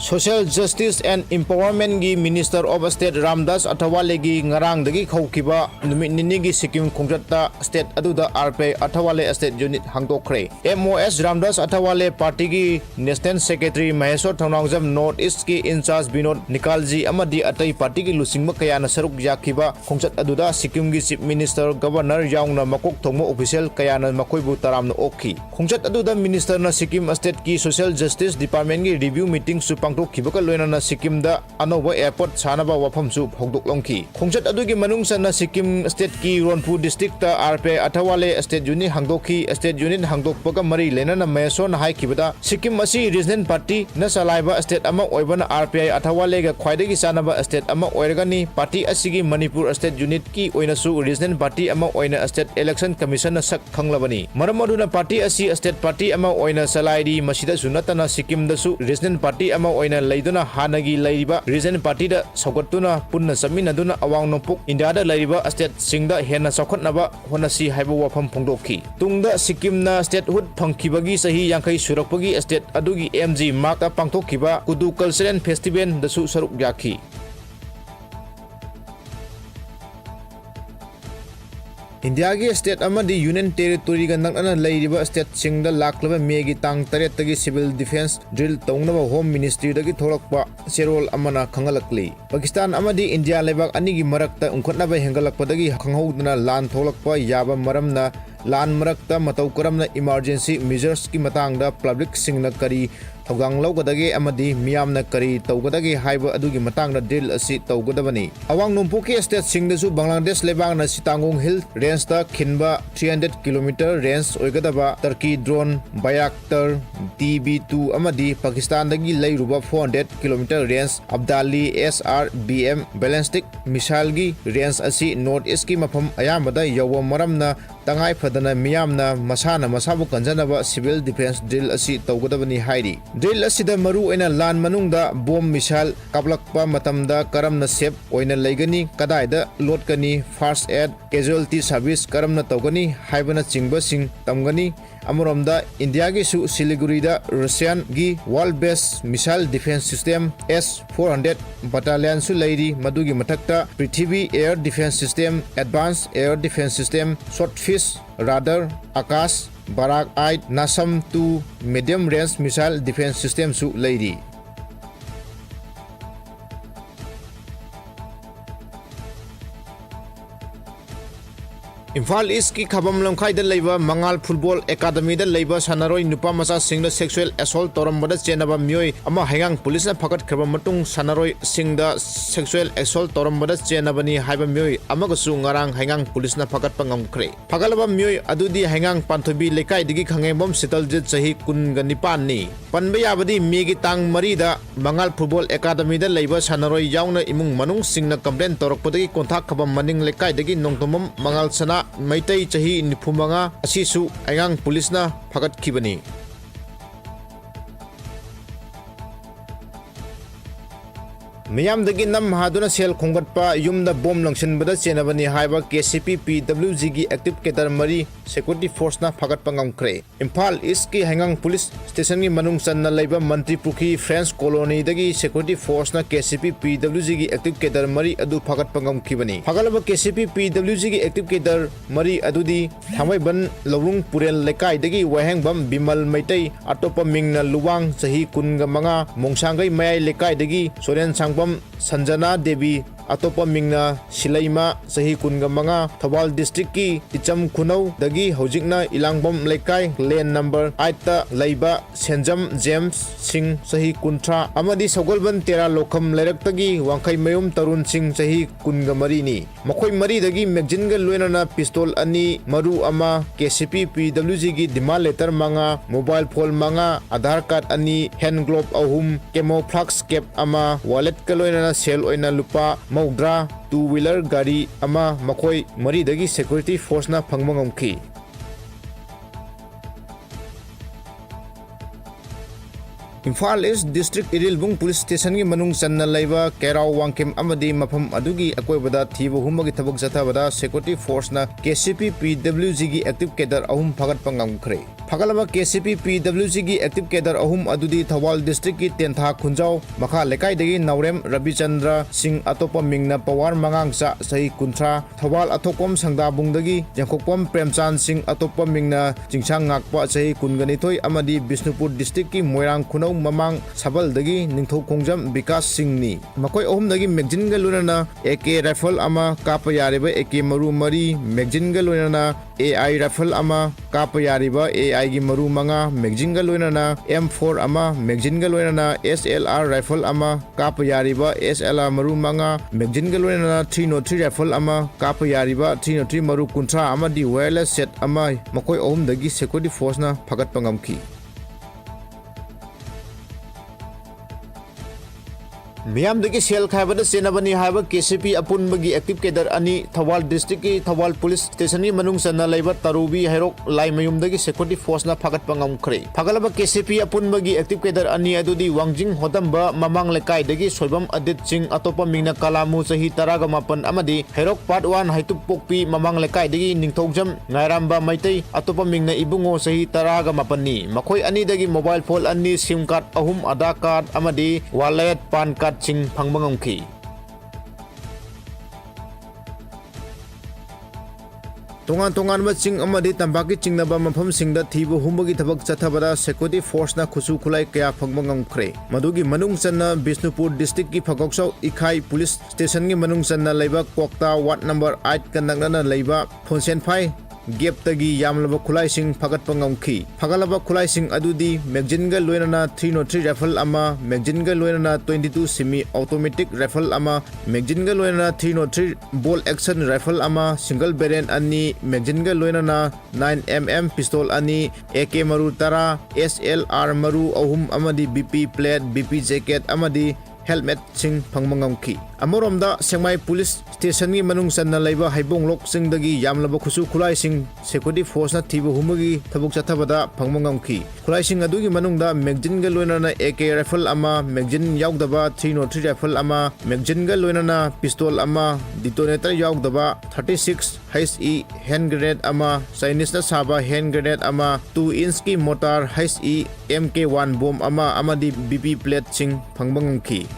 Social Justice and Empowerment gi Minister of State Ramdas Athawale gi ngarang dagi khaukiba numit nini gi Sikkim khongjatta state aduda RP Athawale State Unit hangdokre. MOS Ramdas Athawale Party gi National Secretary Maheswar Thaunangjam North East ki incharge Binod Nikalji amadi atai party gi lusingma kayana saruk yakiba khongjat aduda Sikkim gi Chief Minister Governor yaungna makok thongma official kayana makoibu taramna okhi. Khongjat aduda Minister na Sikkim State ki Social Justice Department gi review meeting su pangthokkhibaka loinana Sikkim da anoba airport sanaba wafam su hogdoklongki. Khongjat adugi manungsanna Sikkim State ki Ronpu district ta RP Athawale State Unit hangdokhi. State Unit hangdokpaga mari lenana Maheswar na haikibada Sikkim asi regional party na salaiba state ama oibana RPI Athawale ga khwaidagi sanaba state ama oiragani party asigi Manipur State Unit ki oinasu regional party ama oina State Election Commission na sak khanglabani. Maram aduna party asi state party ama oina salaidi masida sunatana Sikkim dasu regional party ama oina leiduna hanagi leiba regional party da saugattuna punna saminaduna awang nopuk India da leiba state singda hena saukhatnaba honasi haiba wafam phongdokhi. Tungda Sikkim na statehood phangkhibagi sahi yankai surakpagi state adugi MG mark ta pangthokhiba Khudak Cultural Festival dasu saruk yakhi. India ki state amadi union territory ga nakna leiriba state singda laklaba megi tang taret tagi civil defense drill taungnaba home ministry dagi thorakpa serol amana khangalakli. Pakistan amadi India lebak anigi marakta ungkhatnaba hengalakpadagi khanghoudna lan tholakpa yaba maramna lan marakta matau karamna emergency measures ki matangda public singna kari thogang lawgadagi amadi miyamna kari tawgadagi haiba adugi matangda drill asi tawgadabani. Awang numpuki state singdasu Bangladesh lebangna Sitangong Hill range ta khinba 300 km range oigadaba Turkey drone Bayraktar TB2 amadi Pakistan dagi leiruba 400 km range Abdali SRBM ballistic missile gi range asi north east ki mafam ayamada yawa maramna tangai fadana miyamna masana masabu kanjanaba civil defense drill asi tawgadabani hairi. Drill asida maru oina lan manungda bomb missile kaplakpa matamda karamna sep oina leigani kadaida lotkani first aid casualty service karamna tawgani haibana chingba sing tamgani. Amuromda India gi su Siliguri da Russian gi wall based missile defense system S-400 battalion su leiri madugi mathakta Prithvi air defense system advanced air defense system swordfish radar Akash Barak 8 Nasam 2 medium range missile defense system su leiri. Imphal East ki khabam lamkhai da leiba Mangal Football Academy da leiba sanaroi nupa macha singda sexual assault torambada chenaba mioi ama hangang police na phakat khaba matung sanaroi singda sexual assault torambada chenabani haiba mioi amaga su ngarang hangang police na phakat pangam khre phagalaba mioi adudi hangang panthobi lekai digi khangembom sitaljit chahi kun ga nipan ni panbe yabadi megi tang mari da Mangal Football Academy da leiba sanaroi yauna imung manung singna complaint torokpadagi konthak khabam maning lekai dagi nongtomam Mangal sana Maitai chahi nifumanga asisu ayang police na phakat khibani. Miyam dagi nam haduna sel khonggatpa yumda bom langsinbada chenabani haiba KCP PWG gi active cadre mari security force na phagat pangamkhre. Imphal East ki hangang police station gi manung sanna leiba Manipuri French colony dagi security force na KCP PWG gi active cadre mari adu phagat pangamkhibani. Phagalaba KCP PWG gi active cadre mari adudi thamaiban lawrung purel lekai dagi wahengbam Bimal Maitai atopa mingna luwang chahi kunga manga mongsangai mayai lekai dagi Soren Sanjana Devi atopa mingna Silaima sahi kunga manga Thawal district ki Icham Khunau dagi hojikna Ilangbom Lekai lane number 8 ta leiba Senjam James Singh sahi kuntra amadi Sogolban Tera Lokham Lerak tagi Wangkai Mayum Tarun Singh sahi kunga mari ni makhoi mari dagi magazine ga loinana pistol ani maru ama KCP PWG gi demand letter manga mobile phone manga Aadhar card ani hand glove ahum camouflage cap ama wallet ka loinana sel oina lupa Maudra two-wheeler gari ama makhoi mari dagi security force na phangma ngamkhi. Imphal East District Irilbung Police Station gi manung channa leiba Kerau Wangkem amadi mafam adugi akoibada thiba humagi thabak chathabada security force na KCP PWG gi active cadre ahum phagat pangamkhre phagalaba KCP PWG gi active cadre ahum adudi Thawal District gi Tentha Khunjau makha lekai dagi Naurem Rabichandra Singh atopa mingna Pawar Mangangsa sahi kuntra Thawal athokom sangdabung dagi Jangkhokpam Premchan Singh atopa mingna Jingchang ngakpa sahi kunganithoi amadi Bisnupur District ki Moirang Khunau mamang sabal dagi Ningthau Khongjam Vikas Singh ni makoi ahum dagi magazine ga lunana AK rifle ama kapa yariba AK maru mari magazine ga lunana AI rifle ama kapa yariba AI gi maru manga magazine ga lunana M4 ama magazine ga lunana SLR rifle ama kapa yariba SLR maru manga magazine ga lunana 303 rifle ama kapa yariba 303 maru kuntra ama di wireless set ama makoi ahum dagi security force na phagat pangamki Miam dagi sel khaibada senabani haiba KCP apun bagi active cadre ani Thawal district ki Thawal police station ni manung sanna leiba Tarubi Hairok lai mayum dagi security force na phagat pangam khre phagalaba KCP apun bagi active cadre ani adudi Wangjing hodamba mamang lekai dagi soibam Adit Singh atopa mingna Kalamu sahi taraga mapan amadi Hairok part 1 haitup pokpi mamang lekai dagi Ningthogjam Ngairamba Maitai atopa mingna Ibungo sahi taraga mapan ni makhoi ani dagi mobile phone ani sim card ahum Aadhaar card amadi wallet pan card Sing Pangmangongki Tongan ching amadi tambaki chingnaba mafam singda thibu humbagi thabak chathabada security force na khusu khulai kaya phangmangongkhre madugi manung channa Bisnupur district ki Phagoksaw Ikhai police station gi manung channa leiba Kokta ward number 8 kanakna leiba Phonsen phai gap tagi yamlaba khulai sing phagat pangamkhi phagalaba khulai sing adudi magazine ga loinana 303 rifle ama magazine ga loinana 22 semi automatic rifle ama magazine ga loinana 303 bolt action rifle ama single barrel ani magazine ga loinana 9mm pistol ani AK maru tara SLR maru ahum amadi BP plate BP jacket amadi helmet sing phangmangamki amoromda Sengmai police station gi manung sanna leiba haibong lok sing dagi yamlaba khusu khulai sing security force na thibu humagi thabuk chathabada phangmangamki khulai sing adugi manungda magazine ga loinana AK rifle ama magazine yaugdaba 303 rifle ama magazine ga loinana pistol ama detonator yaugdaba 36 HE hand grenade ama Chinese na saba hand grenade ama 2 inch ki mortar HE MK1 bomb ama amadi BP plate sing phangmangamki